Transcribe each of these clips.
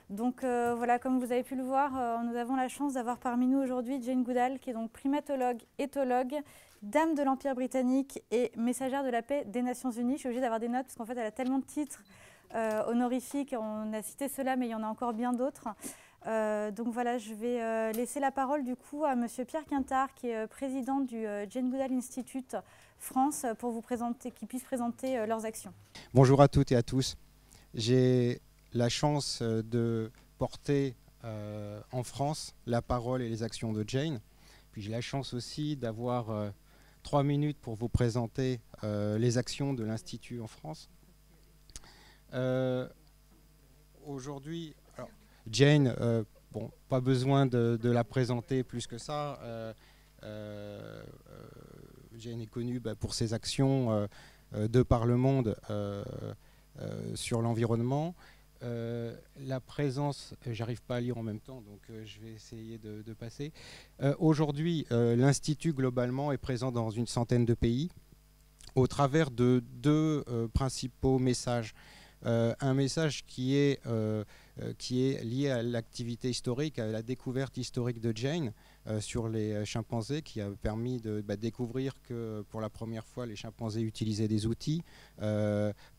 Donc voilà, comme vous avez pu le voir, nous avons la chance d'avoir parmi nous aujourd'hui Jane Goodall, qui est donc primatologue, éthologue, dame de l'Empire britannique et messagère de la paix des Nations Unies. Je suis obligée d'avoir des notes parce qu'en fait, elle a tellement de titres honorifiques. On a cité cela, mais il y en a encore bien d'autres. Donc voilà, je vais laisser la parole du coup à Monsieur Pierre Quintard, qui est président du Jane Goodall Institute France, pour vous présenter, qu'ils puissent présenter leurs actions. Bonjour à toutes et à tous. J'ai la chance de porter en France la parole et les actions de Jane. Puis j'ai la chance aussi d'avoir 3 minutes pour vous présenter les actions de l'Institut en France. Aujourd'hui, Jane, bon, pas besoin de la présenter plus que ça. Jane est connue pour ses actions de par le monde sur l'environnement. La présence, j'arrive pas à lire en même temps, donc je vais essayer de passer. Aujourd'hui, l'Institut globalement est présent dans une centaine de pays au travers de deux principaux messages. Un message qui est lié à l'activité historique, à la découverte historique de Jane sur les chimpanzés, qui a permis de découvrir que pour la première fois les chimpanzés utilisaient des outils,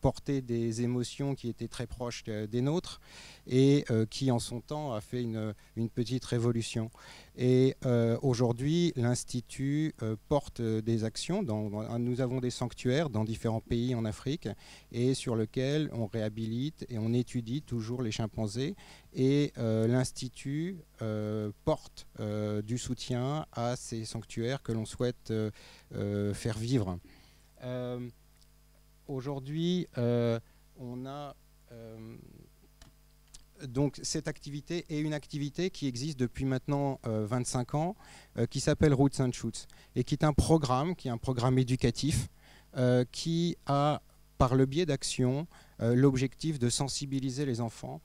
portaient des émotions qui étaient très proches des nôtres et qui en son temps a fait une petite révolution. Et aujourd'hui, l'Institut porte des actions. Nous avons des sanctuaires dans différents pays en Afrique et sur lesquels on réhabilite et on étudie toujours les chimpanzés. Et l'Institut porte du soutien à ces sanctuaires que l'on souhaite faire vivre. Aujourd'hui, on a... donc cette activité est une activité qui existe depuis maintenant 25 ans, qui s'appelle Roots and Shoots, et qui est un programme éducatif qui a, par le biais d'actions, l'objectif de sensibiliser les enfants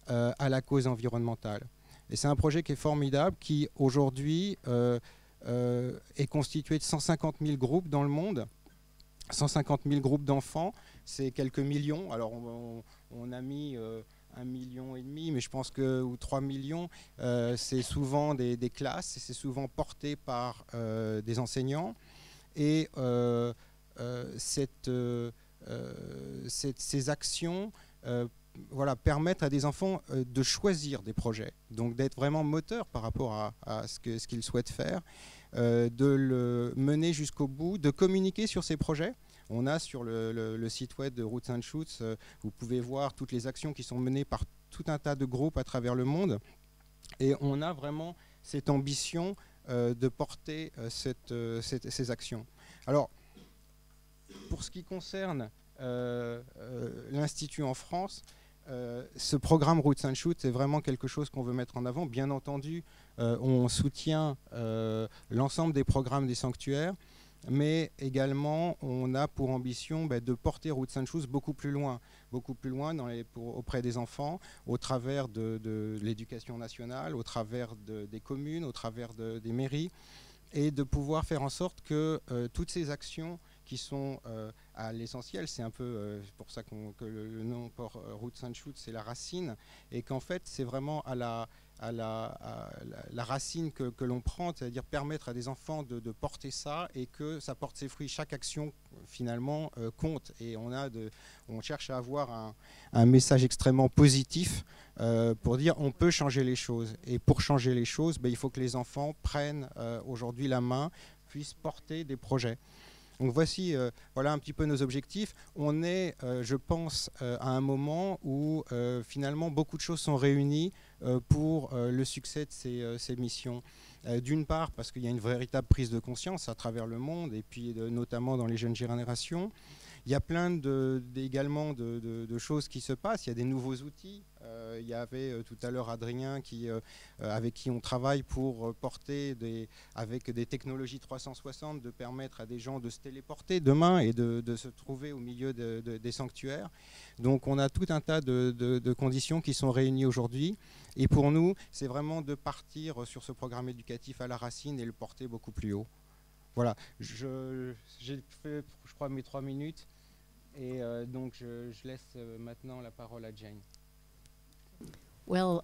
à la cause environnementale. Et c'est un projet qui est formidable, qui aujourd'hui est constitué de 150 000 groupes dans le monde, 150 000 groupes d'enfants, c'est quelques millions. Alors on a mis 1,5 million, mais je pense que, ou 3 millions, c'est souvent des classes, et c'est souvent porté par des enseignants. Et ces actions voilà, permettent à des enfants de choisir des projets, donc d'être vraiment moteurs par rapport à ce qu'ils souhaitent faire, de le mener jusqu'au bout, de communiquer sur ces projets. On a sur le site web de Roots and Shoots, vous pouvez voir toutes les actions qui sont menées par tout un tas de groupes à travers le monde. Et on a vraiment cette ambition de porter ces actions. Alors, pour ce qui concerne l'Institut en France, ce programme Roots and Shoots est vraiment quelque chose qu'on veut mettre en avant. Bien entendu, on soutient l'ensemble des programmes des sanctuaires, mais également on a pour ambition de porter Roots and Shoots beaucoup plus loin auprès des enfants, au travers de l'éducation nationale, au travers des communes, au travers des mairies, et de pouvoir faire en sorte que toutes ces actions qui sont à l'essentiel, c'est un peu pour ça que le nom Roots and Shoots, c'est la racine, et qu'en fait c'est vraiment à la racine que l'on prend, c'est-à-dire permettre à des enfants de porter ça et que ça porte ses fruits. Chaque action finalement compte, et on cherche à avoir un message extrêmement positif pour dire on peut changer les choses, et pour changer les choses, il faut que les enfants prennent aujourd'hui la main, puissent porter des projets. Donc voici voilà un petit peu nos objectifs. On est, je pense, à un moment où finalement beaucoup de choses sont réunies pour le succès de ces missions. D'une part parce qu'il y a une véritable prise de conscience à travers le monde, et puis notamment dans les jeunes générations. Il y a plein également de choses qui se passent. Il y a des nouveaux outils. Il y avait tout à l'heure Adrien avec qui on travaille pour porter avec des technologies 360, de permettre à des gens de se téléporter demain et de se trouver au milieu des sanctuaires. Donc on a tout un tas de conditions qui sont réunies aujourd'hui. Et pour nous, c'est vraiment de partir sur ce programme éducatif à la racine et le porter beaucoup plus haut. Voilà, j'ai fait, je crois, mes 3 minutes, et donc je laisse maintenant la parole à Jane. Well,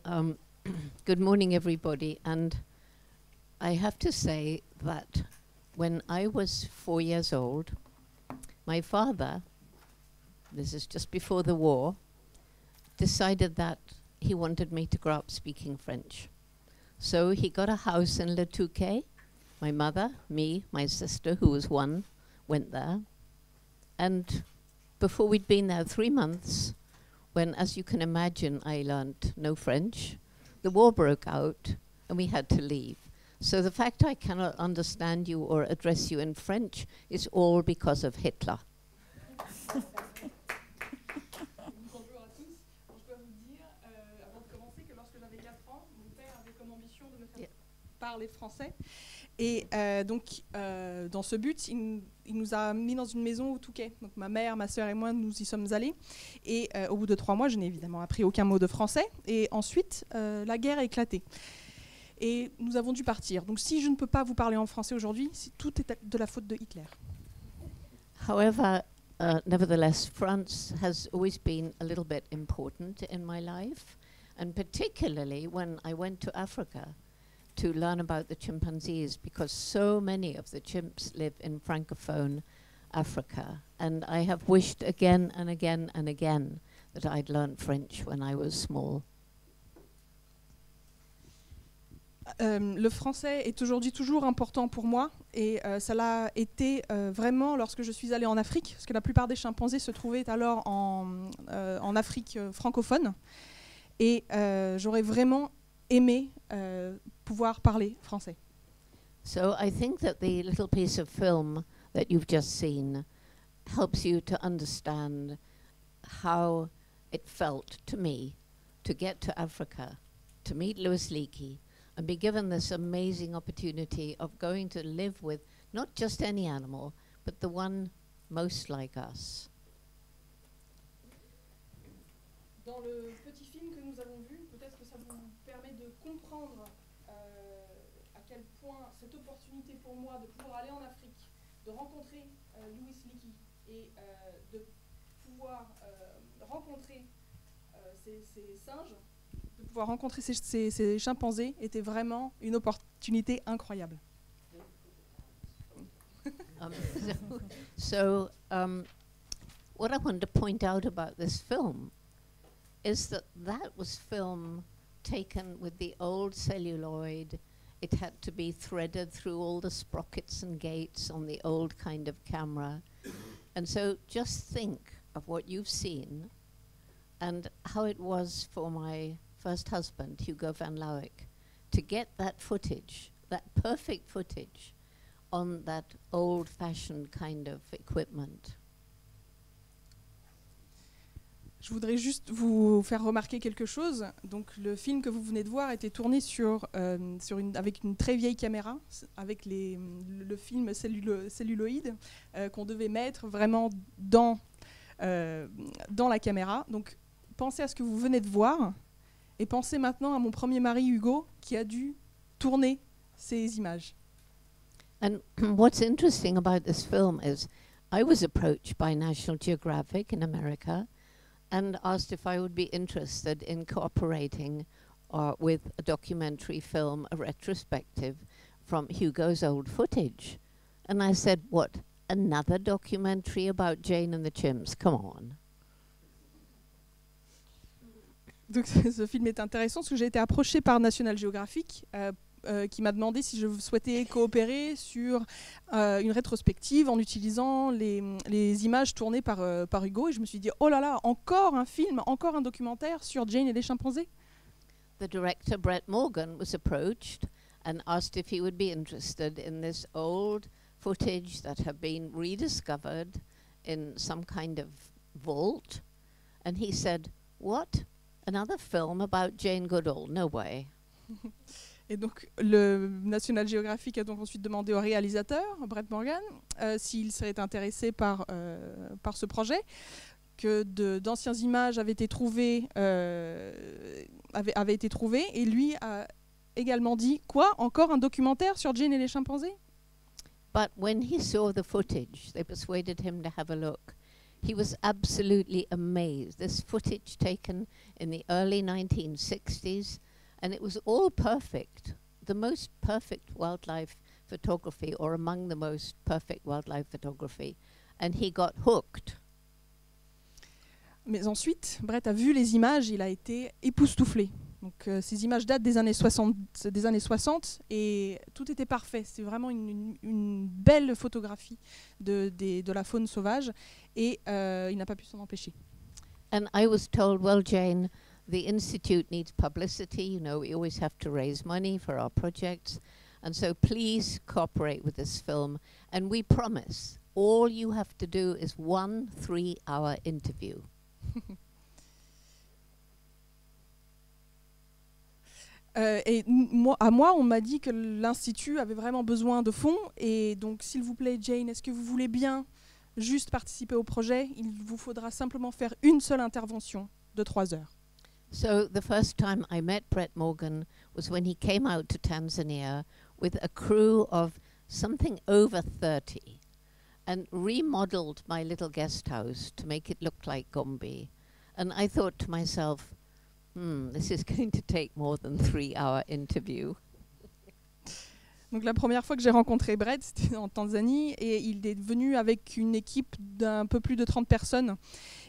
good morning, everybody. And I have to say that when I was 4 years old, my father, this is just before the war, decided that he wanted me to grow up speaking French. So he got a house in Le Touquet. My mother, me, my sister, who was 1, went there. And before we'd been there 3 months, when, as you can imagine, I learned no French, the war broke out and we had to leave. So the fact I cannot understand you or address you in French is all because of Hitler. Bonjour à tous. Alors, je dois vous dire, avant de commencer, que lorsque j'avais 4 ans, mon père avait comme ambition de me faire parler français. Et donc, dans ce but, il nous a mis dans une maison au Touquet. Donc, ma mère, ma sœur et moi, nous y sommes allés. Et au bout de 3 mois, je n'ai évidemment appris aucun mot de français. Et ensuite, la guerre a éclaté. Et nous avons dû partir. Donc, si je ne peux pas vous parler en français aujourd'hui, tout est de la faute de Hitler. However, nevertheless, France has always been a little bit important in my life, and particularly when I went to Africa to learn about the chimpanzees, because so many of the chimps live in Francophone Africa. And I have wished again and again and again that I'd learned French when I was small. Le français est aujourd'hui toujours important pour moi et ça l'a été vraiment lorsque je suis allée en Afrique, parce que la plupart des chimpanzés se trouvaient alors en Afrique francophone et j'aurais vraiment aimé pouvoir parler français. So I think that the little piece of film that you've just seen helps you to understand how it felt to me to get to Africa, to meet Louis Leakey, and be given this amazing opportunity of going to live with not just any animal, but the one most like us. Dans le petit film que nous avons vu, peut-être que ça vous permet de comprendre à quel point cette opportunité pour moi de pouvoir aller en Afrique, de rencontrer Louis Leakey et de pouvoir rencontrer ces singes, de pouvoir rencontrer ces chimpanzés était vraiment une opportunité incroyable. What I want to point out about this film is that was film taken with the old celluloid. It had to be threaded through all the sprockets and gates on the old kind of camera. And so just think of what you've seen and how it was for my first husband, Hugo van Lauwijk, to get that footage, that perfect footage, on that old-fashioned kind of equipment. Je voudrais juste vous faire remarquer quelque chose. Donc, le film que vous venez de voir était tourné avec une très vieille caméra, avec le film celluloïde qu'on devait mettre vraiment dans la caméra. Donc, pensez à ce que vous venez de voir et pensez maintenant à mon premier mari, Hugo, qui a dû tourner ces images. And what's interesting about this film is I was approached by National Geographic in America and asked if I would be interested in cooperating with a documentary film, a retrospective from Hugo's old footage. And I said, what, another documentary about Jane and the Chimps? Come on. Donc ce film est intéressant parce que j'ai été approchée par National Geographic qui m'a demandé si je souhaitais coopérer sur une rétrospective en utilisant les images tournées par Hugo. Et je me suis dit, oh là là, encore un film, encore un documentaire sur Jane et les chimpanzés. The director, Brett Morgan, was approached and asked if he would be interested in this old footage that had been rediscovered in some kind of vault. And he said, what? Another film about Jane Goodall? No way. Et donc, le National Geographic a donc ensuite demandé au réalisateur, Brett Morgan, s'il serait intéressé par ce projet, que d'anciennes images avaient été trouvées, et lui a également dit, quoi, encore un documentaire sur Jane et les chimpanzés? But when he saw the footage, they persuaded him to have a look. he was absolutely amazed. This footage taken in the early 1960s, and it was all perfect. The most perfect wildlife photography, or among the most perfect wildlife photography. And he got hooked. Mais ensuite, Brett a vu les images, il a été époustouflé. Donc, ces images datent des années 60 et tout était parfait. C'est vraiment une belle photographie de la faune sauvage et il n'a pas pu s'en empêcher. And I was told, well, Jane, the Institute needs publicity. You know, we always have to raise money for our projects. And so please cooperate with this film. And we promise, all you have to do is 1 3-hour interview. À moi, on m'a dit que l'Institut avait vraiment besoin de fonds. Et donc, s'il vous plaît, Jane, est-ce que vous voulez bien juste participer au projet? Il vous faudra simplement faire une seule intervention de 3 heures. So the first time I met Brett Morgan was when he came out to Tanzania with a crew of something over 30 and remodeled my little guest house to make it look like Gombe. And I thought to myself, this is going to take more than 3-hour interview. Donc la première fois que j'ai rencontré Brett, c'était en Tanzanie, et il est venu avec une équipe d'un peu plus de 30 personnes.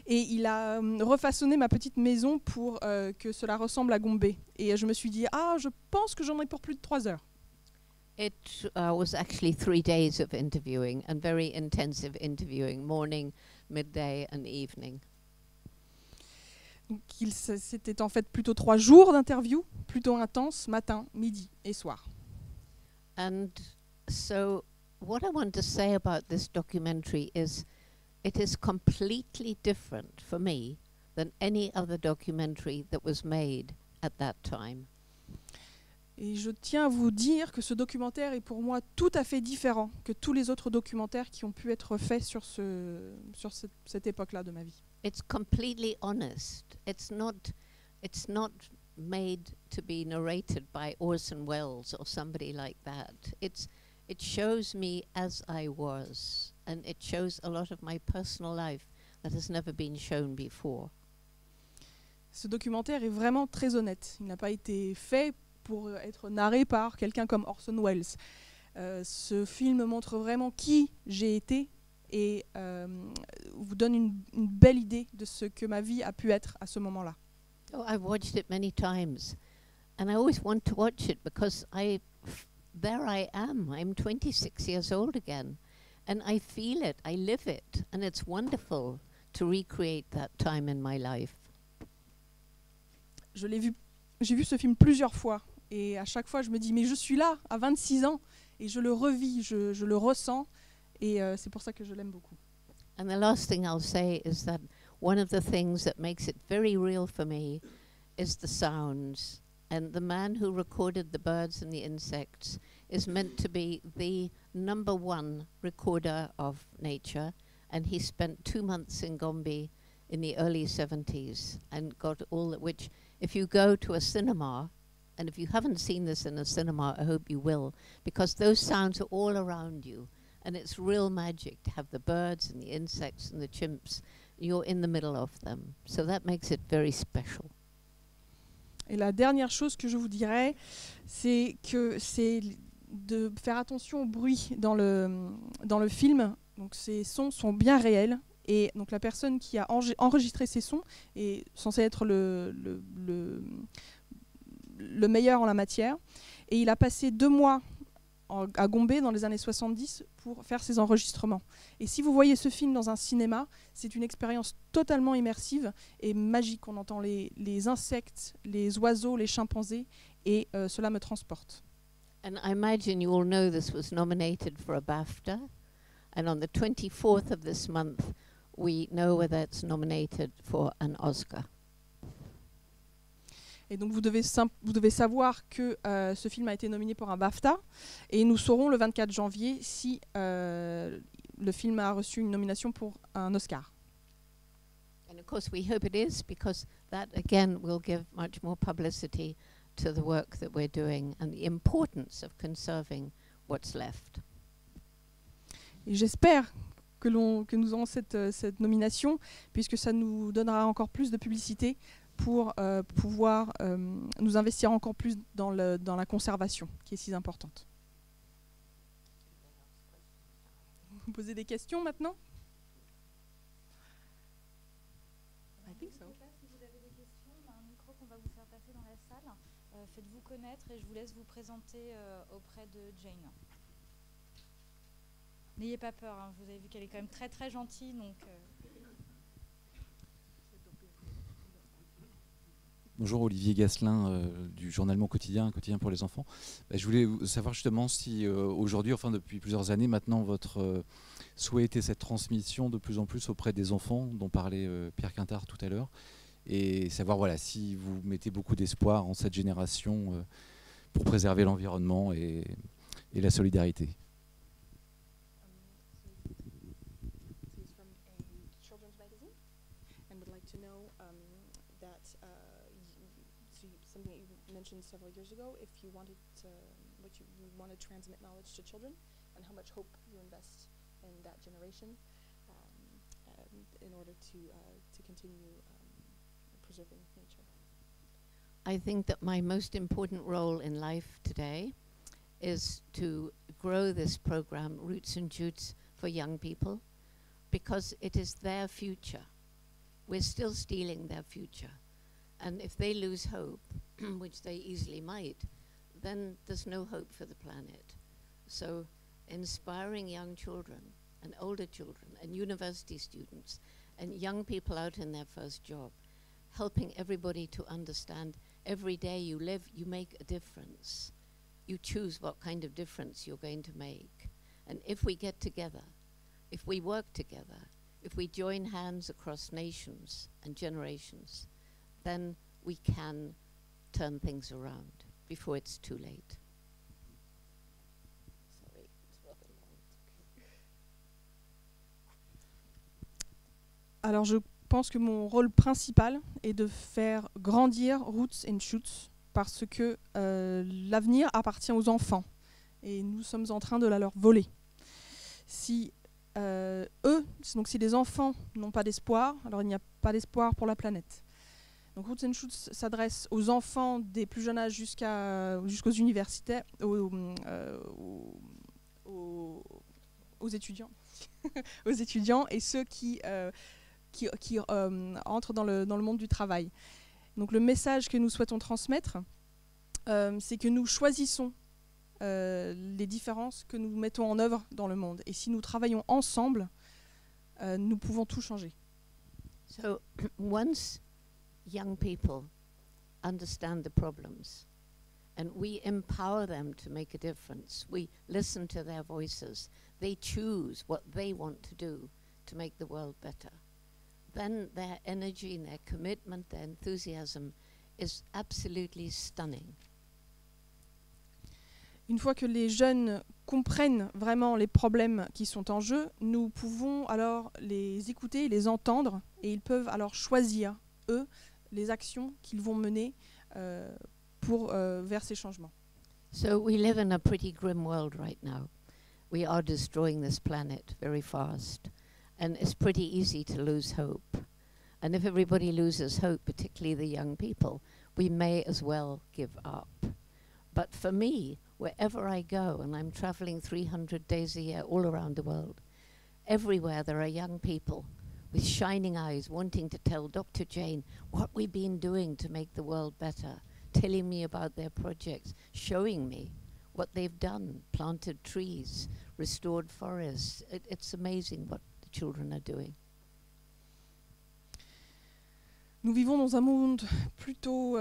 Et il a refaçonné ma petite maison pour que cela ressemble à Gombe. Et je me suis dit, je pense que j'en ai pour plus de 3 heures. It was actually 3 days of interviewing, and very intensive interviewing, morning, midday and evening. Donc c'était en fait plutôt 3 jours d'interview, plutôt intense, matin, midi et soir. And so what I want to say about this documentary is it is completely different for me than any other documentary that was made at that time. Et je tiens à vous dire que ce documentaire est pour moi tout à fait différent que tous les autres documentaires qui ont pu être faits sur cette époque-là de ma vie. It's completely honest. It's not made to be narrated by Orson Welles or somebody like that. It shows me as I was, and it shows a lot of my personal life that has never been shown before. Ce documentaire est vraiment très honnête. Il n'a pas été fait pour être narré par quelqu'un comme Orson Welles. Ce film montre vraiment qui j'ai été et vous donne une belle idée de ce que ma vie a pu être à ce moment-là. Oh, I've watched it many times, and I always want to watch it because there I am. I'm 26 years old again, and I feel it, I live it, and it's wonderful to recreate that time in my life. J'ai vu ce film plusieurs fois, et à chaque fois je me dis, mais je suis là, à 26 ans, et je le revis, je le ressens, et c'est pour ça que je l'aime beaucoup. And the last thing I'll say is that one of the things that makes it very real for me is the sounds. And the man who recorded the birds and the insects is meant to be the #1 recorder of nature. And he spent 2 months in Gombe in the early 70s and got all that, which if you go to a cinema, and if you haven't seen this in a cinema, I hope you will, because those sounds are all around you. And it's real magic to have the birds and the insects and the chimps. You're in the middle of them. So that makes it very special. Et la dernière chose que je vous dirais, c'est de faire attention au bruit dans le film. Donc ces sons sont bien réels. Et donc la personne qui a enregistré ces sons est censée être le meilleur en la matière. Et il a passé 2 mois à Gombe dans les années 70 pour faire ses enregistrements. Et si vous voyez ce film dans un cinéma, c'est une expérience totalement immersive et magique. On entend les insectes, les oiseaux, les chimpanzés, et cela me transporte. And I imagine you all know this was nominated for a BAFTA, and on the 24th of this month we know whether it's nominated for an Oscar. Et donc vous devez savoir que ce film a été nominé pour un BAFTA, et nous saurons le 24 janvier si le film a reçu une nomination pour un Oscar. And of course we hope it is, because that again will give much more publicity to the work that we're doing and the importance of conserving what's left. Et j'espère que nous aurons cette nomination, puisque ça nous donnera encore plus de publicité pour pouvoir nous investir encore plus dans la conservation, qui est si importante. Vous posez des questions maintenant? I think so. Si vous avez des questions, on a un micro qu'on va vous faire passer dans la salle. Faites-vous connaître et je vous laisse vous présenter auprès de Jane. N'ayez pas peur, hein, vous avez vu qu'elle est quand même très très gentille, donc... Bonjour, Olivier Gasselin du journal Mon Quotidien, un quotidien pour les enfants. Je voulais savoir justement si aujourd'hui, enfin depuis plusieurs années maintenant, votre souhait était cette transmission de plus en plus auprès des enfants, dont parlait Pierre Quintard tout à l'heure, et savoir voilà, si vous mettez beaucoup d'espoir en cette génération pour préserver l'environnement et la solidarité. Mentioned several years ago, if you wanted what you want to transmit knowledge to children, and how much hope you invest in that generation in order to continue preserving nature. I think that my most important role in life today is to grow this program, Roots and Shoots, for young people, because it is their future. We're still stealing their future. And if they lose hope, which they easily might, then there's no hope for the planet. So inspiring young children and older children and university students and young people out in their first job, helping everybody to understand every day you live, you make a difference. You choose what kind of difference you're going to make. And if we get together, if we work together, if we join hands across nations and generations, then we can turn things around before it's too late. Sorry, it's rather long. Alors je pense que mon rôle principal est de faire grandir Roots and Shoots, parce que l'avenir appartient aux enfants et nous sommes en train de la leur voler. Si donc si les enfants n'ont pas d'espoir, alors il n'y a pas d'espoir pour la planète. Donc Roots and Shoots s'adresse aux enfants des plus jeunes âges jusqu'aux universitaires, aux étudiants, aux étudiants et ceux qui entrent dans le monde du travail. Donc le message que nous souhaitons transmettre, c'est que nous choisissons les différences que nous mettons en œuvre dans le monde. Et si nous travaillons ensemble, nous pouvons tout changer. So once young people understand the problems and we empower them to make a difference, we listen to their voices, they choose what they want to do to make the world better, then their energy and their commitment, their enthusiasm is absolutely stunning. Une fois que les jeunes comprennent vraiment les problèmes qui sont en jeu, nous pouvons alors les écouter, les entendre, et ils peuvent alors choisir, eux, les actions qu'ils vont mener vers ces changements. So we live in a pretty grim world right now. We are destroying this planet very fast, and it's pretty easy to lose hope. And if everybody loses hope, particularly the young people, we may as well give up. But for me, wherever I go, and I'm traveling 300 days a year all around the world, everywhere there are young people with shining eyes wanting to tell Dr. Jane what we've been doing to make the world better, telling me about their projects, showing me what they've done, planted trees, restored forests. It's amazing what the children are doing. Nous vivons dans un monde plutôt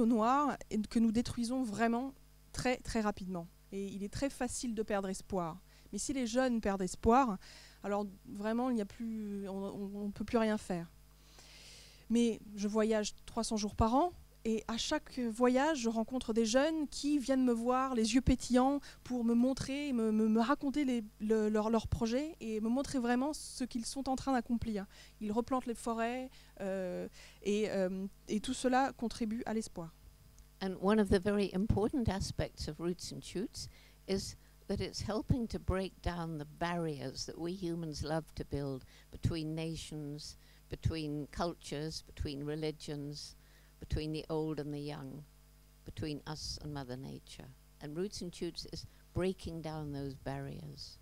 noir et que nous détruisons vraiment très très rapidement. Et il est très facile de perdre espoir. Mais si les jeunes perdent espoir, alors vraiment on ne peut plus rien faire. Mais je voyage 300 jours par an et à chaque voyage, je rencontre des jeunes qui viennent me voir les yeux pétillants pour me montrer, me raconter leurs projets et me montrer vraiment ce qu'ils sont en train d'accomplir. Ils replantent les forêts et tout cela contribue à l'espoir. And one of the very important aspects of Roots and Shoots is that it's helping to break down the barriers that we humans love to build between nations, between cultures, between religions, between the old and the young, between us and Mother Nature. And Roots and Shoots is breaking down those barriers.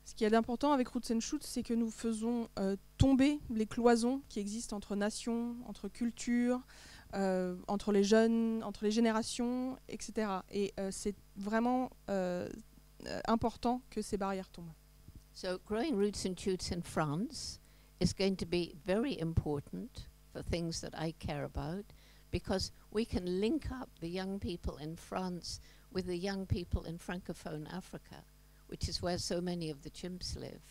Ce qui est important avec Roots and Shoots, c'est que nous faisons tomber les cloisons qui existent entre nations, entre cultures, entre les jeunes, entre les générations, etc. Et c'est vraiment important que ces barrières tombent. So growing Roots and Shoots in France is going to be very important for things that I care about, because we can link up the young people in France with the young people in Francophone Africa, which is where so many of the chimps live.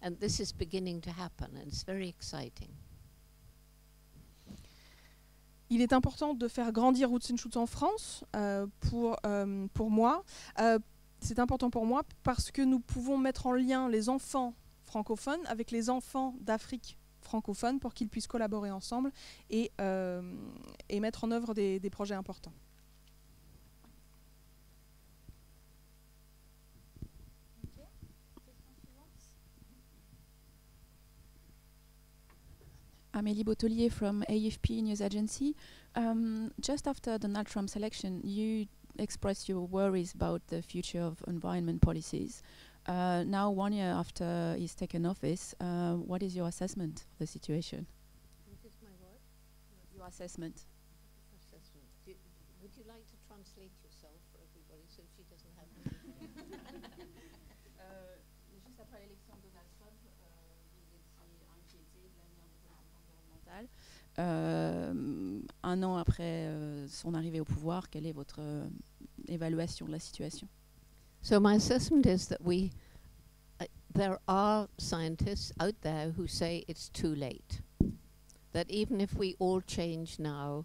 And this is beginning to happen, and it's very exciting. Il est important de faire grandir Roots and Shoots en France pour moi. C'est important pour moi parce que nous pouvons mettre en lien les enfants francophones avec les enfants d'Afrique francophone pour qu'ils puissent collaborer ensemble et mettre en œuvre des projets importants. Amélie Bottelier from AFP News Agency. Just after Donald Trump's election, you expressed your worries about the future of environment policies. Now, 1 year after he's taken office, what is your assessment of the situation? What is my word? Your assessment. Assessment. Would you like to translate yourself for everybody so she doesn't have to? Juste après l'élection de Donald Trump, vous étiez inquiété de l'avenir des politiques environnementales. 1 an après son arrivée au pouvoir, quelle est votre évaluation de la situation? So my assessment is that there are scientists out there who say it's too late. That even if we all change now,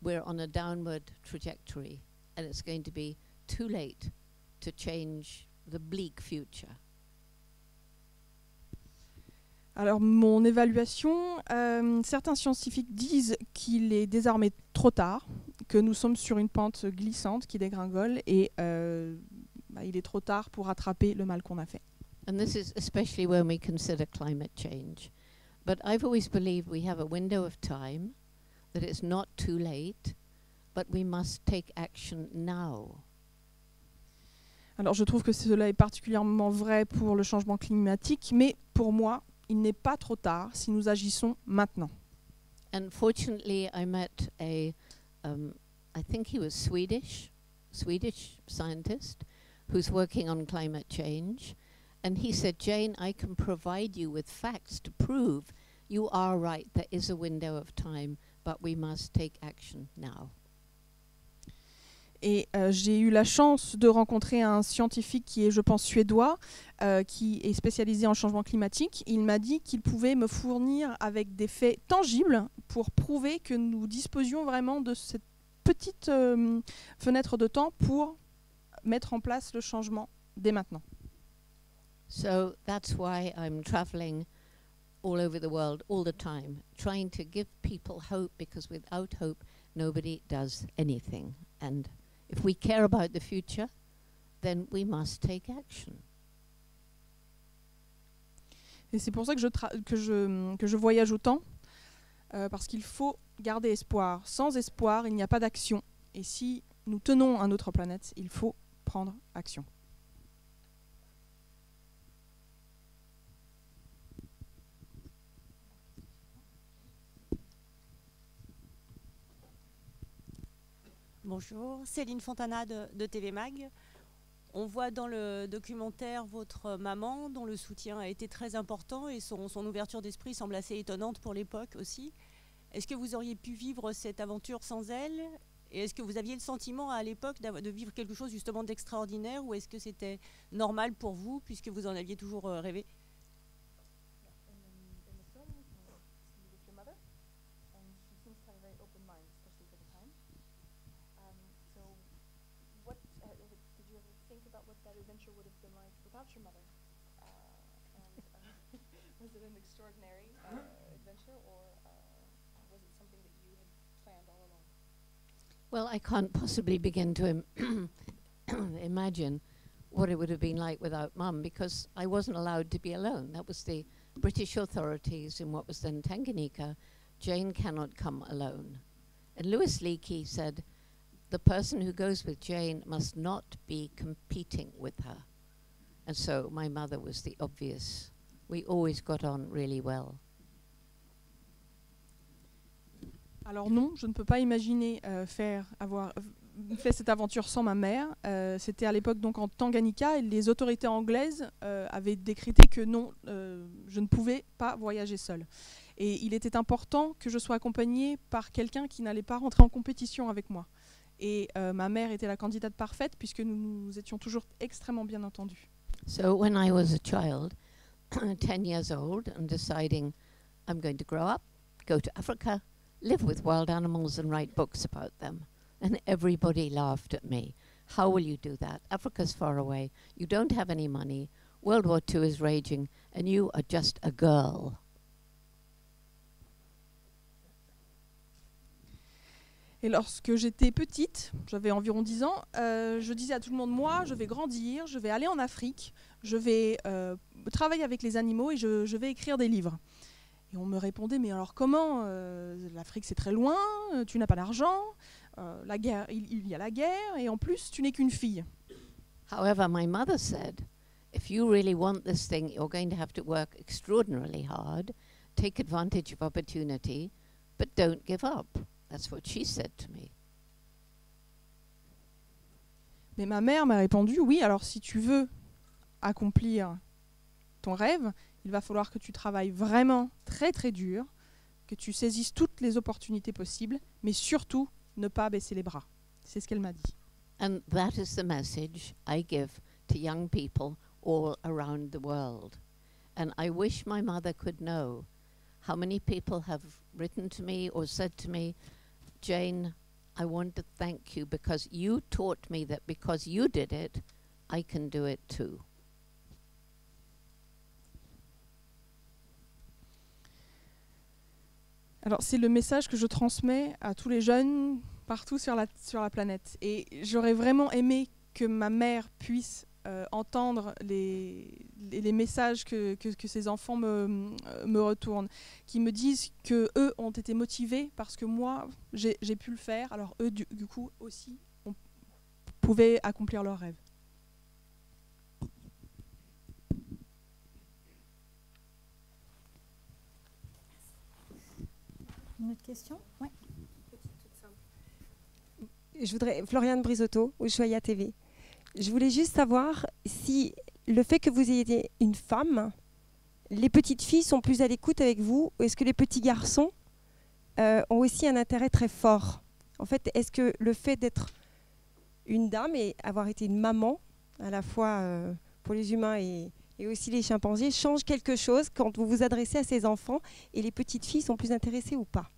we're on a downward trajectory, and it's going to be too late to change the bleak future. Alors mon évaluation, certains scientifiques disent qu'il est désormais trop tard, que nous sommes sur une pente glissante qui dégringole et il est trop tard pour rattraper le mal qu'on a fait. And this is especially when we consider climate change. But I've always believed we have a window of time, that it's not too late, but we must take action now. Alors je trouve que cela est particulièrement vrai pour le changement climatique, mais pour moi, il n'est pas trop tard si nous agissons maintenant. And fortunately, I met I think he was Swedish scientist who's working on climate change. And he said, Jane, I can provide you with facts to prove you are right. There is a window of time, but we must take action now. Et j'ai eu la chance de rencontrer un scientifique qui est, je pense, suédois, qui est spécialisé en changement climatique. Il m'a dit qu'il pouvait me fournir avec des faits tangibles pour prouver que nous disposions vraiment de cette petite fenêtre de temps pour mettre en place le changement dès maintenant. So that's why I'm traveling all over the world all the time, trying to give people hope, because without hope, nobody does anything. And if we care about the future, then we must take action. Et c'est pour ça que je voyage autant, parce qu'il faut garder espoir. Sans espoir, il n'y a pas d'action. Et si nous tenons à notre planète, il faut prendre action. Bonjour, Céline Fontana de TV Mag. On voit dans le documentaire votre maman, dont le soutien a été très important et son ouverture d'esprit semble assez étonnante pour l'époque aussi. Est-ce que vous auriez pu vivre cette aventure sans elle? Et est-ce que vous aviez le sentiment à l'époque de vivre quelque chose justement d'extraordinaire, ou est-ce que c'était normal pour vous puisque vous en aviez toujours rêvé? Was it an extraordinary adventure, or was it something that you had planned all along? Well, I can't possibly begin to imagine what it would have been like without Mum, because I wasn't allowed to be alone. That was the British authorities in what was then Tanganyika. Jane cannot come alone. And Louis Leakey said, the person who goes with Jane must not be competing with her. And so my mother was the obvious. We always got on really well. Alors non, je ne peux pas imaginer avoir fait cette aventure sans ma mère. C'était à l'époque donc en Tanganyika et les autorités anglaises avaient décrété que non, je ne pouvais pas voyager seule. Et il était important que je sois accompagnée par quelqu'un qui n'allait pas rentrer en compétition avec moi. Et ma mère était la candidate parfaite puisque nous étions toujours extrêmement bien entendus. So when I was a child, 10 years old, and deciding I'm going to grow up, go to Africa, live with wild animals and write books about them. And everybody laughed at me. How will you do that? Africa's far away. You don't have any money. World War II is raging, and you are just a girl. Et lorsque j'étais petite, j'avais environ 10 ans, je disais à tout le monde, moi, je vais grandir, je vais aller en Afrique, je vais travailler avec les animaux et je vais écrire des livres. Et on me répondait, mais alors comment l'Afrique c'est très loin, tu n'as pas d'argent, la guerre, il y a la guerre, et en plus tu n'es qu'une fille. However, my mother said, if you really want this thing, you're going to have to work extraordinarily hard, take advantage of opportunity, but don't give up. That's what she said to me. Mais ma mère m'a répondu, oui, alors si tu veux accomplir ton rêve, il va falloir que tu travailles vraiment très très dur, que tu saisisses toutes les opportunités possibles, mais surtout ne pas baisser les bras. C'est ce qu'elle m'a dit. And that is the message I give to young people all around the world. And I wish my mother could know how many people have written to me or said to me, Jane, I want to thank you because you taught me that because you did it, I can do it too. Alors c'est le message que je transmets à tous les jeunes partout sur la planète. Et j'aurais vraiment aimé que ma mère puisse entendre les messages que ces enfants me retournent, qui me disent qu'eux ont été motivés parce que moi j'ai pu le faire, alors eux du coup aussi pouvaient accomplir leurs rêves. Une autre question? Oui. Je voudrais, Floriane Brisotto, Ushuaïa TV. Je voulais juste savoir si le fait que vous ayez une femme, les petites filles sont plus à l'écoute avec vous, ou est-ce que les petits garçons ont aussi un intérêt très fort? En fait, est-ce que le fait d'être une dame et avoir été une maman, à la fois pour les humains et aussi les chimpanzés, change quelque chose quand vous vous adressez à ces enfants et les petites filles sont plus intéressées ou pas?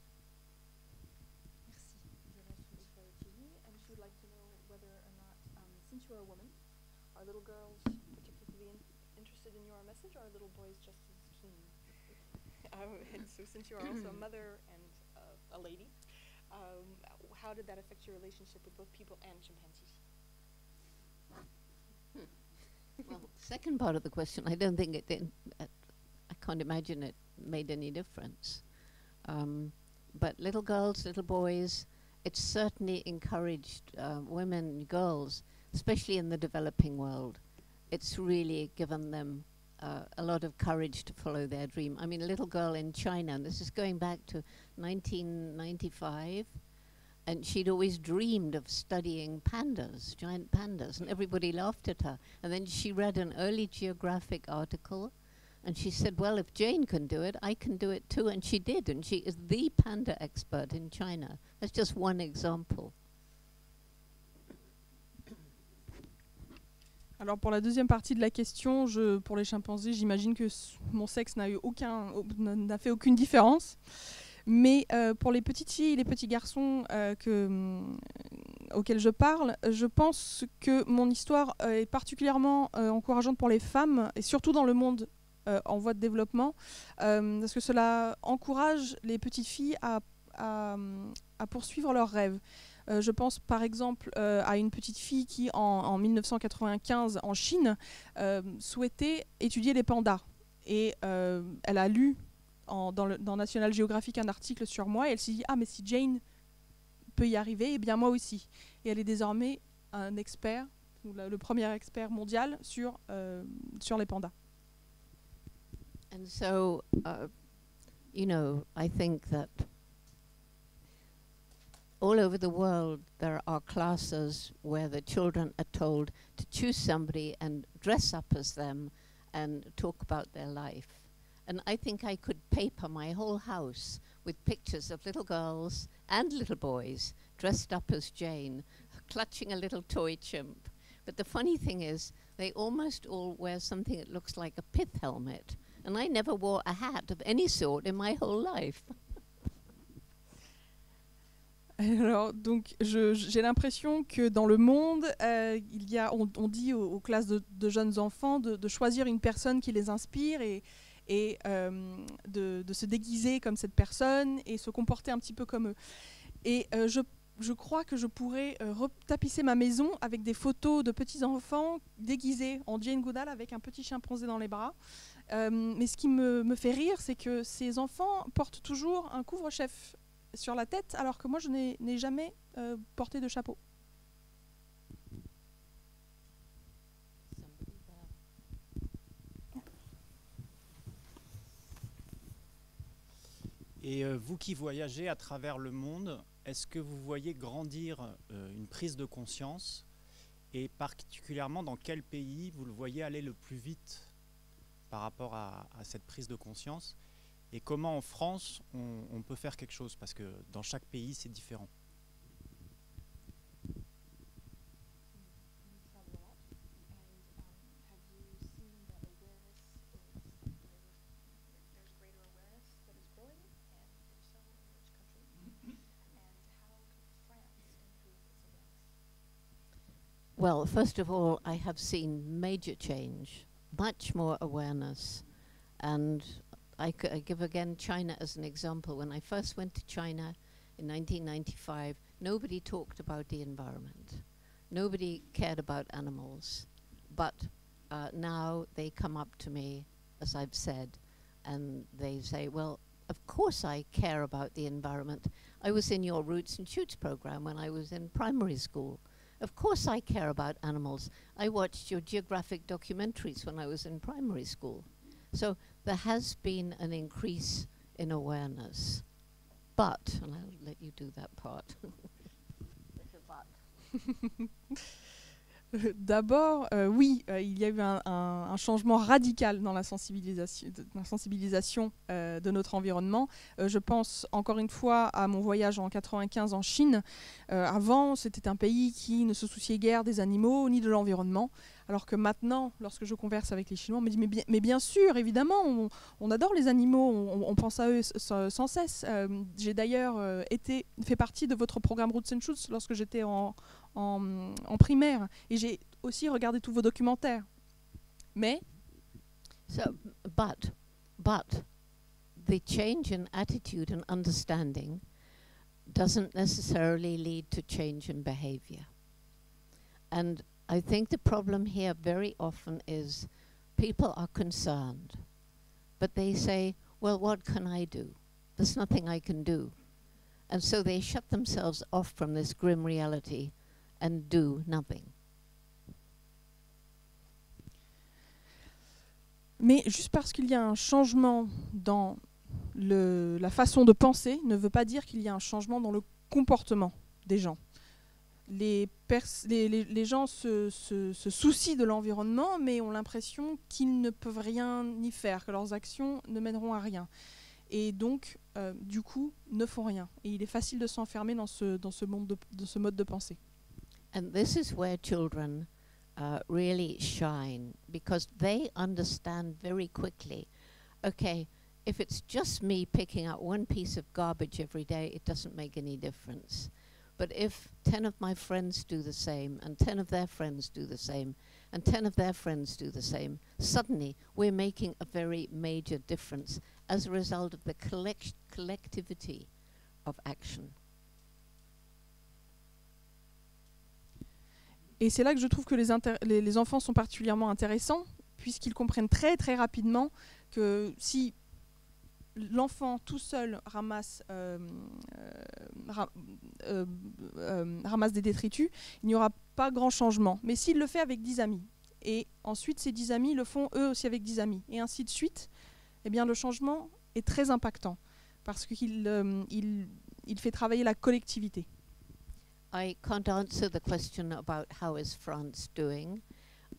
And so since you are also a mother and a lady, how did that affect your relationship with both people and chimpanzees? Well, second part of the question, I don't think it did. I can't imagine it made any difference. But little girls, little boys, it's certainly encouraged women, girls, especially in the developing world. It's really given them a lot of courage to follow their dream. I mean, a little girl in China, and this is going back to 1995, and she'd always dreamed of studying pandas, giant pandas, and everybody laughed at her. And then she read an early Geographic article, and she said, well, if Jane can do it, I can do it too. And she did, and she is the panda expert in China. That's just one example. Alors pour la deuxième partie de la question, pour les chimpanzés, j'imagine que mon sexe n'a fait aucune différence. Mais pour les petites filles et les petits garçons auxquels je parle, je pense que mon histoire est particulièrement encourageante pour les femmes, et surtout dans le monde en voie de développement, parce que cela encourage les petites filles à poursuivre leurs rêves. Je pense par exemple à une petite fille qui, en 1995, en Chine, souhaitait étudier les pandas. Et elle a lu dans National Geographic un article sur moi, et elle s'est dit « Ah, mais si Jane peut y arriver, eh bien moi aussi ». Et elle est désormais un expert, le premier expert mondial sur les pandas. And so, you know, I think that all over the world there are classes where the children are told to choose somebody and dress up as them and talk about their life. And I think I could paper my whole house with pictures of little girls and little boys dressed up as Jane, clutching a little toy chimp. But the funny thing is, they almost all wear something that looks like a pith helmet. And I never wore a hat of any sort in my whole life. Alors, donc, j'ai l'impression que dans le monde, on dit aux classes de jeunes enfants de choisir une personne qui les inspire et de se déguiser comme cette personne et se comporter un petit peu comme eux. Et je crois que je pourrais retapisser ma maison avec des photos de petits enfants déguisés en Jane Goodall avec un petit chimpanzé dans les bras. Mais ce qui me fait rire, c'est que ces enfants portent toujours un couvre-chef sur la tête, alors que moi je n'ai jamais porté de chapeau. Et vous qui voyagez à travers le monde, est-ce que vous voyez grandir une prise de conscience, et particulièrement dans quel pays vous le voyez aller le plus vite par rapport à cette prise de conscience, et comment en France on peut faire quelque chose, parce que dans chaque pays c'est différent. Well, first of all, I have seen major change, much more awareness. And I give again China as an example. When I first went to China in 1995, nobody talked about the environment. Nobody cared about animals. But now they come up to me, as I've said, and they say, well, of course I care about the environment. I was in your Roots and Shoots program when I was in primary school. Of course I care about animals. I watched your geographic documentaries when I was in primary school. So there has been an increase in awareness. But, and I'll let you do that part. D'abord, oui, il y a eu un changement radical dans la sensibilisation de notre environnement. Je pense encore une fois à mon voyage en 95 en Chine. Avant, c'était un pays qui ne se souciait guère des animaux ni de l'environnement. Alors que maintenant, lorsque je converse avec les Chinois, on me dit mais bien sûr, évidemment, on adore les animaux, on pense à eux sans cesse. J'ai d'ailleurs fait partie de votre programme Roots and Shoots lorsque j'étais en primaire, et j'ai aussi regardé tous vos documentaires. Mais but the change in attitude and understanding doesn't necessarily lead to change in behavior. And I think the problem here very often is people are concerned, but they say, well, what can I do? There's nothing I can do. And so they shut themselves off from this grim reality and do nothing. Mais juste parce qu'il y a un changement dans la façon de penser ne veut pas dire qu'il y a un changement dans le comportement des gens. Les gens se soucient de l'environnement, mais ont l'impression qu'ils ne peuvent rien y faire, que leurs actions ne mèneront à rien. Et donc, du coup, ne font rien. Et il est facile de s'enfermer dans ce mode de pensée. And this is where children really shine, because they understand very quickly, okay, if it's just me picking up one piece of garbage every day, it doesn't make any difference. But if 10 of my friends do the same, and 10 of their friends do the same, and 10 of their friends do the same, suddenly we're making a very major difference as a result of the collectivity of action. Et c'est là que je trouve que les enfants sont particulièrement intéressants, puisqu'ils comprennent très très rapidement que si l'enfant tout seul ramasse des détritus, il n'y aura pas grand changement. Mais s'il le fait avec 10 amis, et ensuite ces 10 amis le font eux aussi avec 10 amis, et ainsi de suite, eh bien le changement est très impactant, parce qu'il fait travailler la collectivité. I can't answer the question about how is France doing.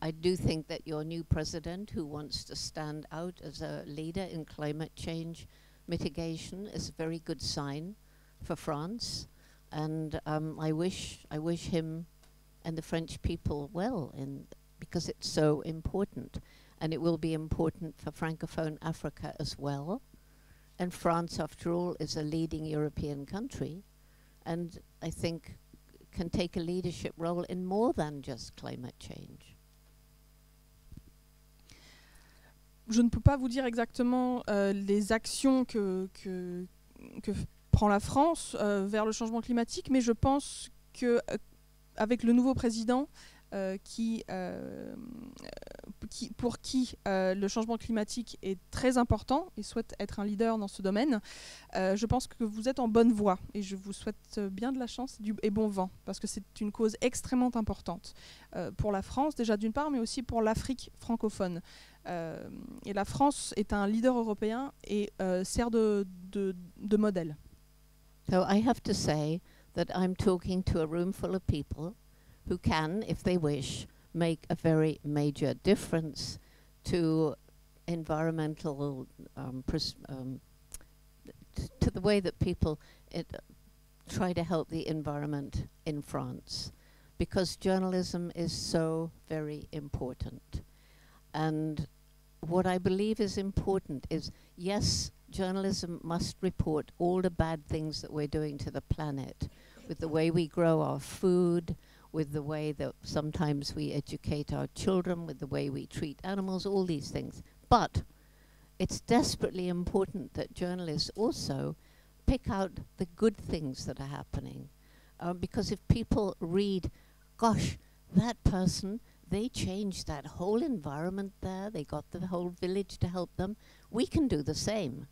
I do think that your new president, who wants to stand out as a leader in climate change mitigation, is a very good sign for France. And I wish him and the French people well, because it's so important. And it will be important for Francophone Africa as well. And France, after all, is a leading European country, and I think can take a leadership role in more than just climate change. Je ne peux pas vous dire exactement les actions que prend la France vers le changement climatique, mais je pense que avec le nouveau président pour qui le changement climatique est très important et souhaite être un leader dans ce domaine, je pense que vous êtes en bonne voie et je vous souhaite bien de la chance et bon vent, parce que c'est une cause extrêmement importante pour la France déjà d'une part, mais aussi pour l'Afrique francophone. Et la France est un leader européen et sert de modèle. So I have to say that I'm talking to a room full of people who can, if they wish, make a very major difference to environmental, to the way that people try to help the environment in France, because journalism is so very important. And what I believe is important is, yes, journalism must report all the bad things that we're doing to the planet, with the way we grow our food, with the way that sometimes we educate our children, with the way we treat animals, all these things. But it's desperately important that journalists also pick out the good things that are happening. Because if people read, gosh, that person, they changed that whole environment there, they got the whole village to help them, we can do the same.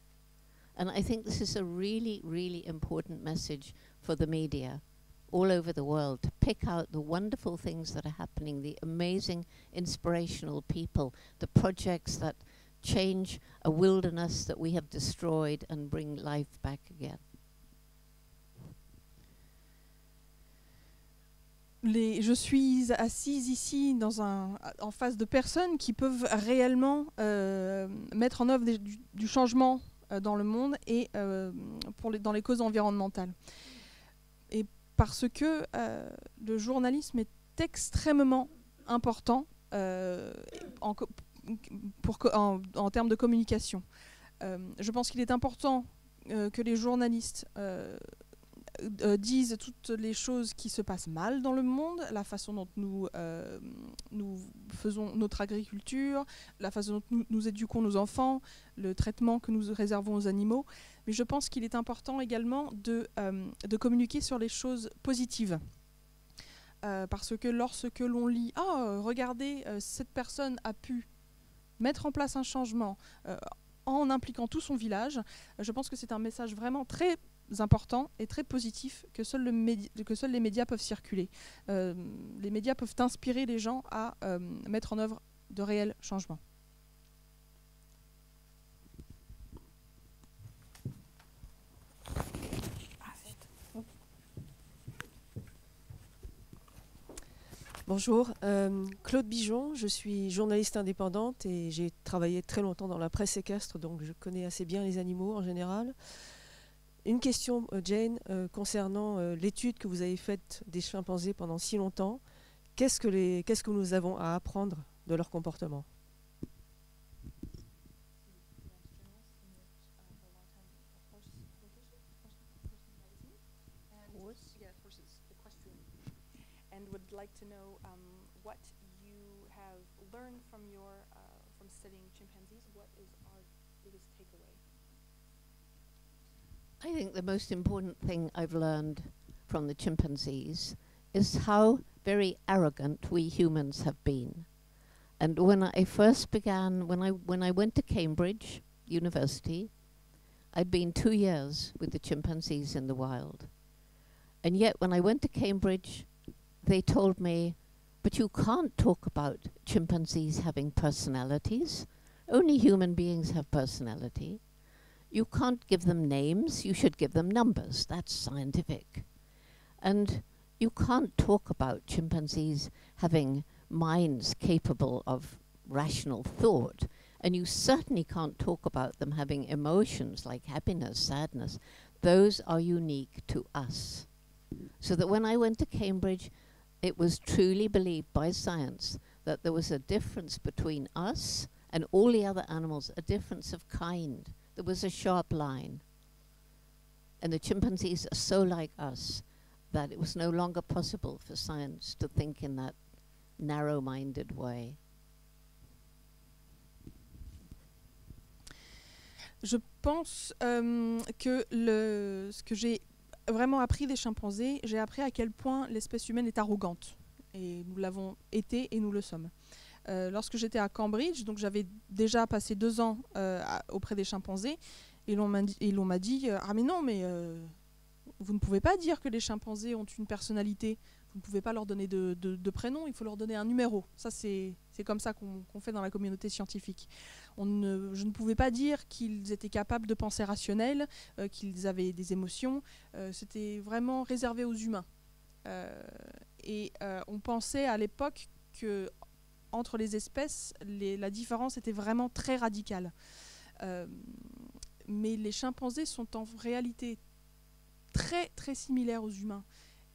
And I think this is a really, really important message for the media all over the world, to pick out the wonderful things that are happening, the amazing inspirational people, the projects that change a wilderness that we have destroyed and bring life back again. Je suis assise ici en face de personnes qui peuvent réellement mettre en œuvre du changement dans le monde et dans les causes environnementales. Et parce que le journalisme est extrêmement important en termes de communication. Je pense qu'il est important que les journalistes disent toutes les choses qui se passent mal dans le monde, la façon dont nous faisons notre agriculture, la façon dont nous éduquons nos enfants, le traitement que nous réservons aux animaux. Mais je pense qu'il est important également de communiquer sur les choses positives. Parce que lorsque l'on lit « Ah, regardez, cette personne a pu mettre en place un changement en impliquant tout son village », je pense que c'est un message vraiment très important et très positif que seuls les médias peuvent circuler. Les médias peuvent inspirer les gens à mettre en œuvre de réels changements. Bonjour, Claude Bijon, je suis journaliste indépendante et j'ai travaillé très longtemps dans la presse équestre, donc je connais assez bien les animaux en général. Une question, Jane, concernant l'étude que vous avez faite des chimpanzés pendant si longtemps. Qu'est-ce que nous avons à apprendre de leur comportement ? Like to know what you have learned from studying chimpanzees. What is our biggest takeaway? I think the most important thing I've learned from the chimpanzees is how very arrogant we humans have been. And when I first began, when I went to Cambridge University, I'd been 2 years with the chimpanzees in the wild. And yet when I went to Cambridge, they told me, but you can't talk about chimpanzees having personalities. Only human beings have personality. You can't give them names, you should give them numbers. That's scientific. And you can't talk about chimpanzees having minds capable of rational thought. And you certainly can't talk about them having emotions like happiness, sadness. Those are unique to us. So that when I went to Cambridge, it was truly believed by science that there was a difference between us and all the other animals, a difference of kind. There was a sharp line. And the chimpanzees are so like us that it was no longer possible for science to think in that narrow-minded way. Je pense que ce que j'ai vraiment appris des chimpanzés, j'ai appris à quel point l'espèce humaine est arrogante. Et nous l'avons été et nous le sommes. Lorsque j'étais à Cambridge, donc j'avais déjà passé 2 ans auprès des chimpanzés, et l'on m'a dit ah mais non, mais vous ne pouvez pas dire que les chimpanzés ont une personnalité, vous ne pouvez pas leur donner de prénom, il faut leur donner un numéro. Ça c'est comme ça qu'on fait dans la communauté scientifique. Je ne pouvais pas dire qu'ils étaient capables de pensée rationnelle, qu'ils avaient des émotions, c'était vraiment réservé aux humains. On pensait à l'époque que entre les espèces, la différence était vraiment très radicale. Mais les chimpanzés sont en réalité très très similaires aux humains.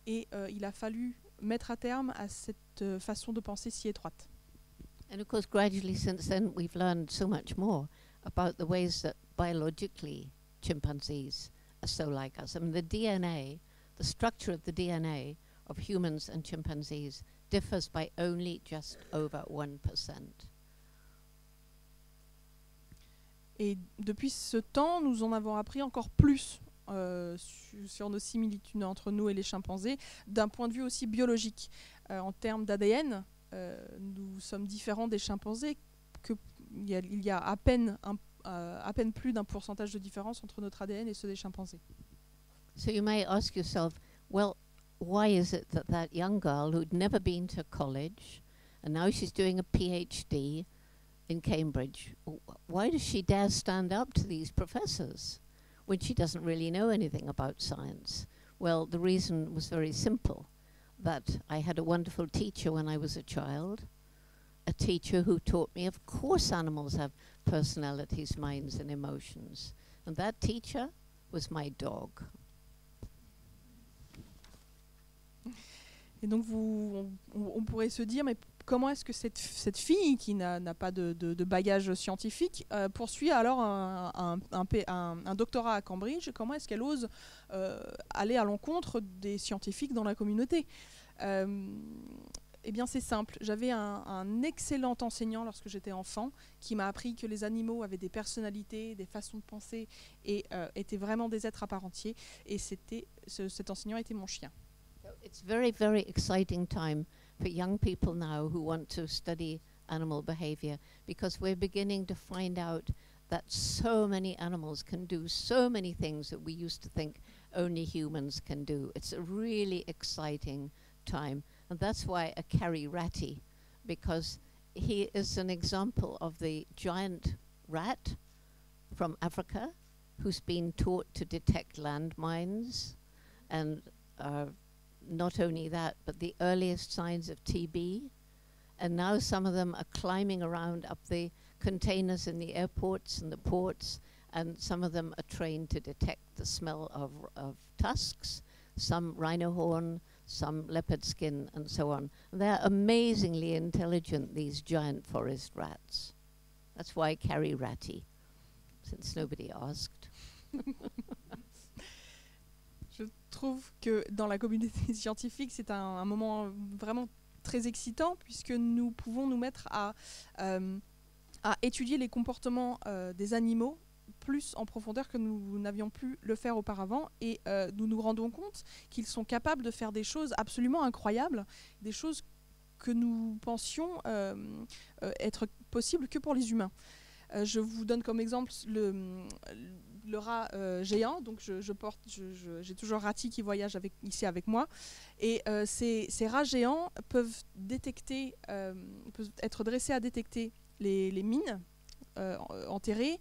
Et il a fallu mettre à terme à cette façon de penser si étroite. And of course, gradually since then, we've learned so much more about the ways that biologically chimpanzees are so like us. I mean, the DNA, the structure of the DNA of humans and chimpanzees differs by only just over 1%. Et depuis ce temps, nous en avons appris encore plus sur nos similitudes entre nous et les chimpanzés, d'un point de vue aussi biologique. En termes d'ADN, nous sommes différents des chimpanzés, il y a à peine plus d'1 pourcentage de différence entre notre ADN et ceux des chimpanzés. So you may ask yourself, well, why is it that that young girl who'd never been to college, and now she's doing a PhD in Cambridge, why does she dare stand up to these professors when she doesn't really know anything about science? Well, the reason was very simple, that I had a wonderful teacher when I was a child, a teacher who taught me, of course animals have personalities, minds and emotions. And that teacher was my dog. Et donc on pourrait se dire, mais comment est-ce que cette fille qui n'a pas de bagage scientifique poursuit alors un doctorat à Cambridge? Comment est-ce qu'elle ose aller à l'encontre des scientifiques dans la communauté? Eh bien c'est simple, j'avais un excellent enseignant lorsque j'étais enfant qui m'a appris que les animaux avaient des personnalités, des façons de penser et étaient vraiment des êtres à part entière, et cet enseignant était mon chien. It's very, very exciting time for young people now who want to study animal behavior, because we're beginning to find out that so many animals can do so many things that we used to think only humans can do. It's a really exciting time, and that's why I carry Ratty, because he is an example of the giant rat from Africa who's been taught to detect landmines, and not only that, but the earliest signs of TB. And now some of them are climbing around up the containers in the airports and the ports, and some of them are trained to detect the smell of tusks, some rhino horn, some leopard skin, and so on. And they're amazingly intelligent, these giant forest rats. That's why I carry Ratty, since nobody asked. Je trouve que dans la communauté scientifique, c'est un moment vraiment très excitant, puisque nous pouvons nous mettre à étudier les comportements des animaux plus en profondeur que nous n'avions pu le faire auparavant, et nous nous rendons compte qu'ils sont capables de faire des choses absolument incroyables, des choses que nous pensions être possibles que pour les humains. Je vous donne comme exemple le rat géant. Donc j'ai toujours Rati qui voyage ici avec moi. Et ces rats géants peuvent être dressés à détecter les mines enterrées,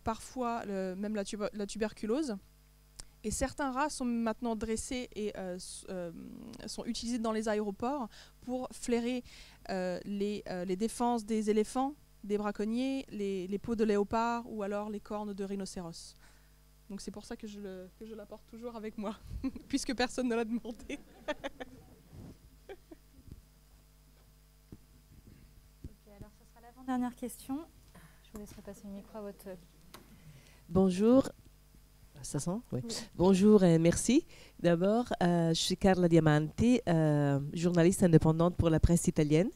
parfois même la tuberculose. Et certains rats sont maintenant dressés et sont utilisés dans les aéroports pour flairer les défenses des éléphants, des braconniers, les peaux de léopard ou alors les cornes de rhinocéros. Donc c'est pour ça que je l'apporte toujours avec moi, puisque personne ne l'a demandé. Okay, alors ce sera l'avant-dernière question. Je vous laisserai passer le micro à votre... Bonjour. Ça sent? Oui. Oui. Bonjour et merci. D'abord, je suis Carla Diamanti, journaliste indépendante pour la presse italienne.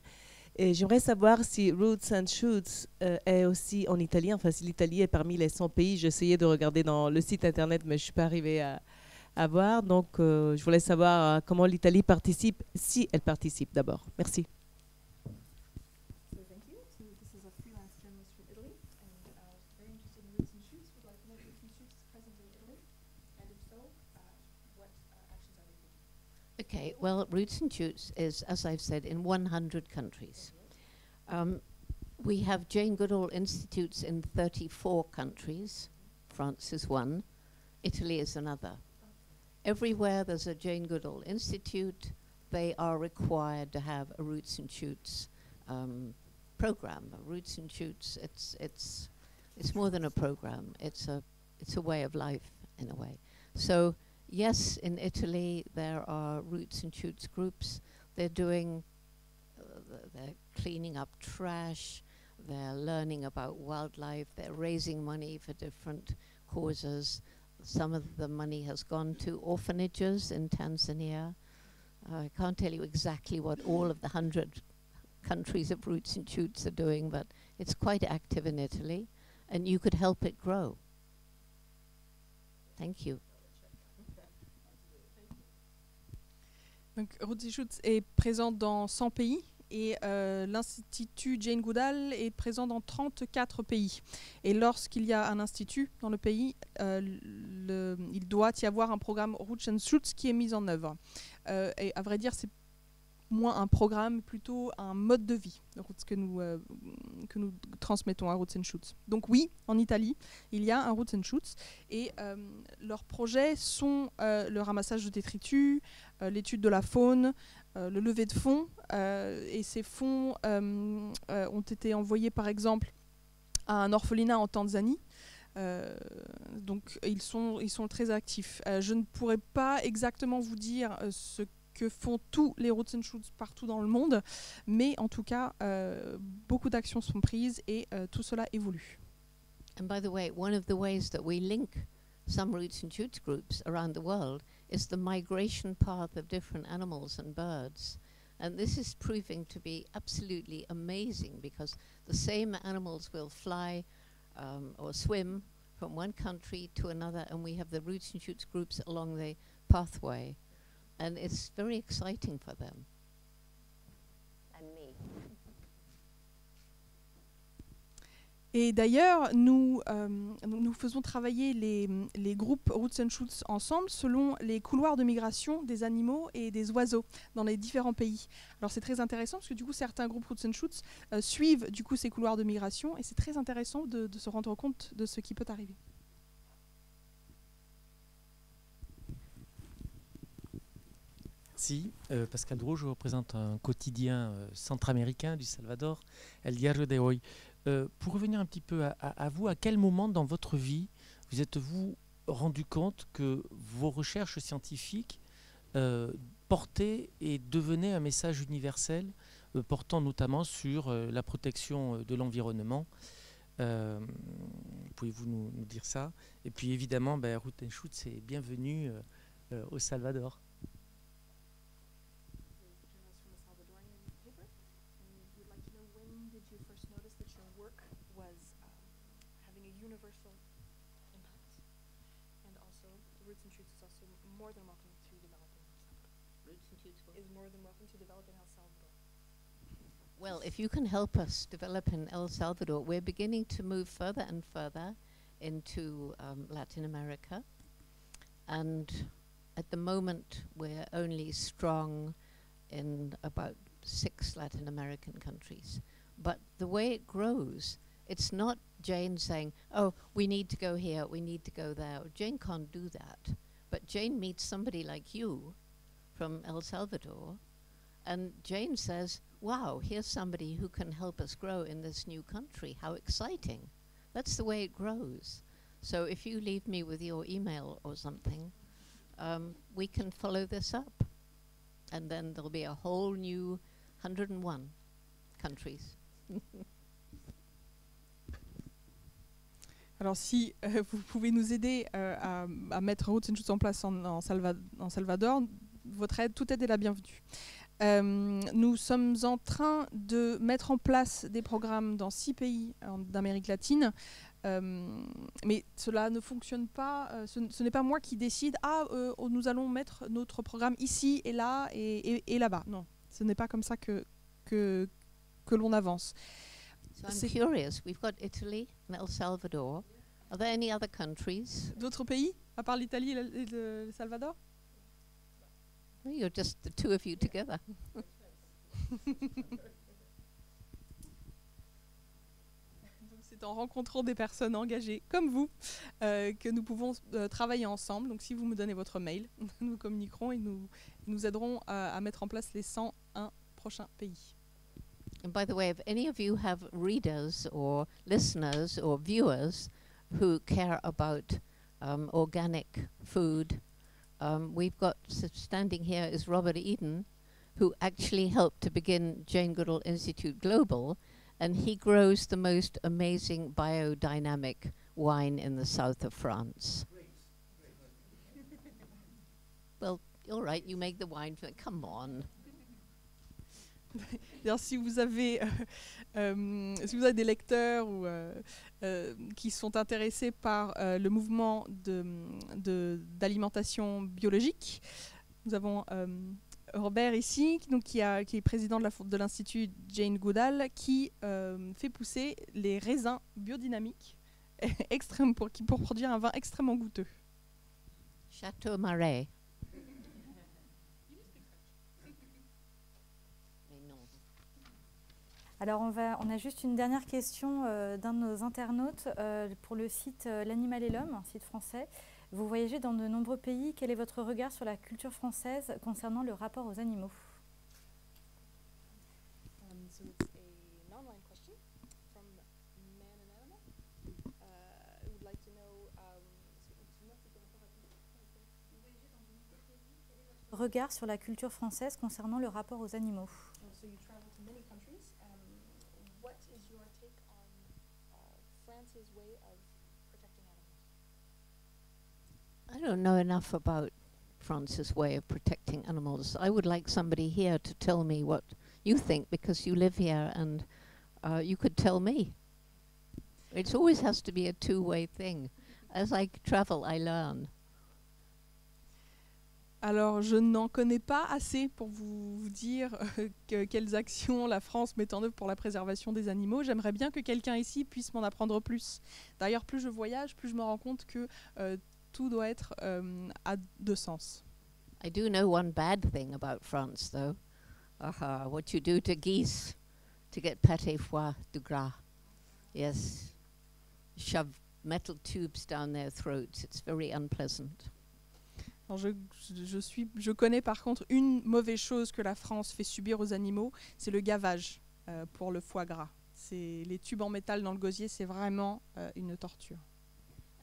Et j'aimerais savoir si Roots and Shoots est aussi en Italie. Enfin, si l'Italie est parmi les 100 pays. J'ai essayé de regarder dans le site internet, mais je ne suis pas arrivée à voir. Donc, je voulais savoir comment l'Italie participe, si elle participe d'abord. Merci. Okay, well, Roots and Shoots is, as I've said, in 100 countries. We have Jane Goodall Institutes in 34 countries. France is one. Italy is another. Everywhere there's a Jane Goodall Institute, they are required to have a Roots and Shoots program. Roots and Shoots, it's more than a program. It's a way of life, in a way. So, yes, in Italy there are Roots and Shoots groups. They're doing, they're cleaning up trash, they're learning about wildlife, they're raising money for different causes. Some of the money has gone to orphanages in Tanzania. I can't tell you exactly what all of the 100 countries of Roots and Shoots are doing, but it's quite active in Italy, and you could help it grow. Thank you. Donc, Roots and Shoots est présent dans 100 pays et l'Institut Jane Goodall est présent dans 34 pays. Et lorsqu'il y a un institut dans le pays, il doit y avoir un programme Roots and Shoots qui est mis en œuvre. Et à vrai dire, c'est moins un programme, plutôt un mode de vie que nous transmettons à Roots and Shoots. Donc oui, en Italie, il y a un Roots and Shoots et leurs projets sont le ramassage de détritus, l'étude de la faune, le lever de fonds. Et ces fonds ont été envoyés par exemple à un orphelinat en Tanzanie. Donc ils sont très actifs. Je ne pourrais pas exactement vous dire ce que font tous les Roots and Shoots partout dans le monde, mais en tout cas, beaucoup d'actions sont prises et tout cela évolue. And by the way, one of the ways that we link some Roots and Shoots groups around the world is the migration path of different animals and birds. And this is proving to be absolutely amazing because the same animals will fly or swim from one country to another, and we have the Roots and Shoots groups along the pathway. And it's very exciting for them. And me. Et d'ailleurs, nous faisons travailler les groupes Roots and Shoots ensemble selon les couloirs de migration des animaux et des oiseaux dans les différents pays. Alors c'est très intéressant parce que du coup certains groupes Roots and Shoots suivent du coup ces couloirs de migration et c'est très intéressant de se rendre compte de ce qui peut arriver. Merci. Pascal Dro, je représente un quotidien centra-américain du Salvador, El Diario de Hoy. Pour revenir un petit peu à vous, à quel moment dans votre vie vous êtes-vous rendu compte que vos recherches scientifiques portaient et devenaient un message universel, portant notamment sur la protection de l'environnement? Pouvez-vous nous dire ça? Et puis évidemment, Roots and Shoots, c'est bienvenue au Salvador. Roots and Shoots is also more than welcome to develop in El Salvador. Roots and Shoots Is more than welcome to develop in El Salvador. Well, if you can help us develop in El Salvador, we're beginning to move further and further into Latin America. And at the moment, we're only strong in about 6 Latin American countries. But the way it grows, it's not Jane saying, oh, we need to go here, we need to go there. Jane can't do that. But Jane meets somebody like you from El Salvador, and Jane says, wow, here's somebody who can help us grow in this new country. How exciting. That's the way it grows. So if you leave me with your email or something, we can follow this up. And then there'll be a whole new 101 countries. Alors si vous pouvez nous aider à mettre Roots and Shoots en place en Salvador, votre aide, toute aide est la bienvenue. Nous sommes en train de mettre en place des programmes dans 6 pays d'Amérique latine, mais cela ne fonctionne pas, ce n'est pas moi qui décide, nous allons mettre notre programme ici et là et là-bas. Non, ce n'est pas comme ça que l'on avance. So I'm curious, we've got Italy and El Salvador. Are there any other countries? D'autres pays, à part l'Italie et le Salvador? Well, you're just the 2 of you together. C'est en rencontrant des personnes engagées comme vous que nous pouvons travailler ensemble. Donc si vous me donnez votre mail, nous communiquerons et nous aiderons à mettre en place les 101 prochains pays. And by the way, if any of you have readers or listeners or viewers who care about organic food, we've got standing here is Robert Eden, who actually helped to begin Jane Goodall Institute Global, and he grows the most amazing biodynamic wine in the south of France. Well, all right, you make the wine for come on. Si vous avez des lecteurs ou, qui sont intéressés par le mouvement d'alimentation biologique, nous avons Robert ici, qui est président de l'Institut Jane Goodall, qui fait pousser les raisins biodynamiques pour produire un vin extrêmement goûteux. Château Marais. Alors on a juste une dernière question d'un de nos internautes pour le site L'Animal et l'Homme, un site français. Vous voyagez dans de nombreux pays. Quel est votre regard sur la culture française concernant le rapport aux animaux? So it's an online question from Man and Animal. I would like to know, regard sur la culture française concernant le rapport aux animaux. So you travel to many countries. What is your take on France's way of protecting animals? I don't know enough about France's way of protecting animals. I would like somebody here to tell me what you think, because you live here and you could tell me. It always has to be a two-way thing. As I travel, I learn. Alors, je n'en connais pas assez pour vous dire quelles actions la France met en œuvre pour la préservation des animaux. J'aimerais bien que quelqu'un ici puisse m'en apprendre plus. D'ailleurs, plus je voyage, plus je me rends compte que tout doit être à 2 sens. I do know one bad thing about France, though. What you do to geese to get pâté foie du gras. Yes. Shove metal tubes down their throats. It's very unpleasant. Alors je connais par contre une mauvaise chose que la France fait subir aux animaux, c'est le gavage pour le foie gras. C'est les tubes en métal dans le gosier, c'est vraiment une torture.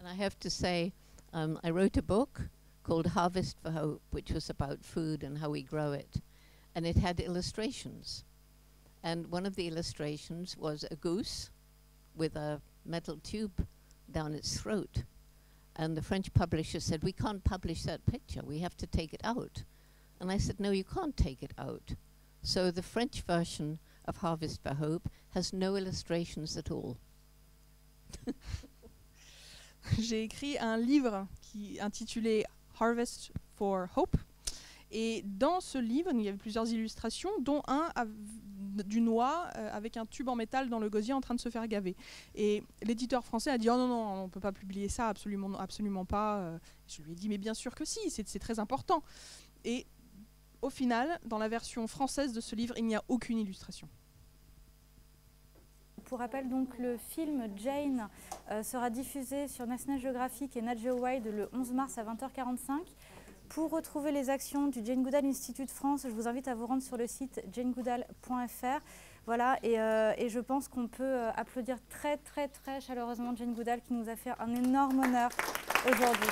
And I have to say, I wrote a book called Harvest for Hope, which was about food and how we grow it. And it had illustrations. And one of the illustrations was a goose with a metal tube down its throat. And the French publisher said, we can't publish that picture, we have to take it out. And I said, no, you can't take it out. So the French version of Harvest for Hope has no illustrations at all. J'ai écrit un livre intitulé Harvest for Hope. Et dans ce livre, il y avait plusieurs illustrations, dont un d'une oie avec un tube en métal dans le gosier en train de se faire gaver. Et l'éditeur français a dit oh non, non, on ne peut pas publier ça, absolument, absolument pas. Je lui ai dit mais bien sûr que si, c'est très important. Et au final, dans la version française de ce livre, il n'y a aucune illustration. Pour rappel, donc, le film Jane sera diffusé sur National Geographic et Nat Geo Wild le 11 mars à 20h45. Pour retrouver les actions du Jane Goodall Institute France, je vous invite à vous rendre sur le site janegoodall.fr. Voilà, et je pense qu'on peut applaudir très, très, très chaleureusement Jane Goodall qui nous a fait un énorme honneur aujourd'hui.